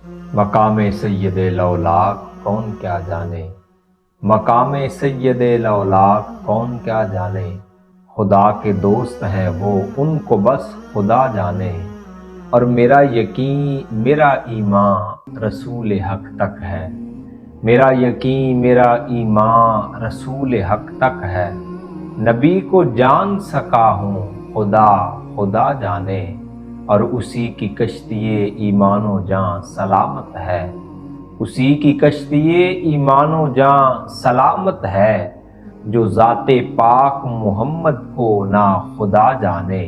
مقام سید لولاک کون کیا جانے، مقام سید لولاک کون کیا جانے، خدا کے دوست ہیں وہ ان کو بس خدا جانے، اور میرا یقین میرا ایمان رسول حق تک ہے، میرا یقین میرا ایمان رسول حق تک ہے، نبی کو جان سکا ہوں خدا خدا جانے، اور اسی کی کشتی ایمان و جان سلامت ہے، اسی کی کشتی ایمان و جان سلامت ہے، جو ذات پاک محمد کو نا خدا جانے،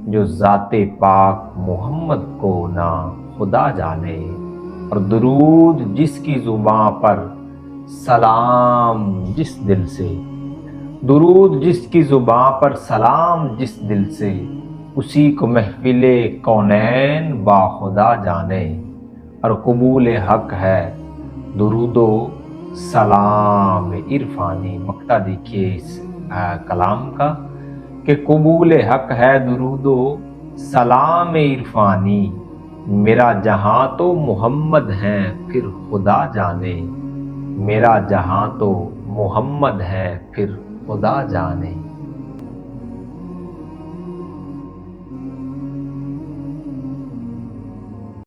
جو ذات پاک محمد کو نا خدا جانے، اور درود جس کی زباں پر سلام جس دل سے، درود جس کی زباں پر سلام جس دل سے، اسی کو محفل کونین با خدا جانے، اور قبول حق ہے درود و سلام عرفانی۔ مقطع دیکھیے اس کلام کا کہ قبول حق ہے درود و سلام عرفانی، میرا جہاں تو محمد ہیں پھر خدا جانے، میرا جہاں تو محمد ہے پھر خدا جانے۔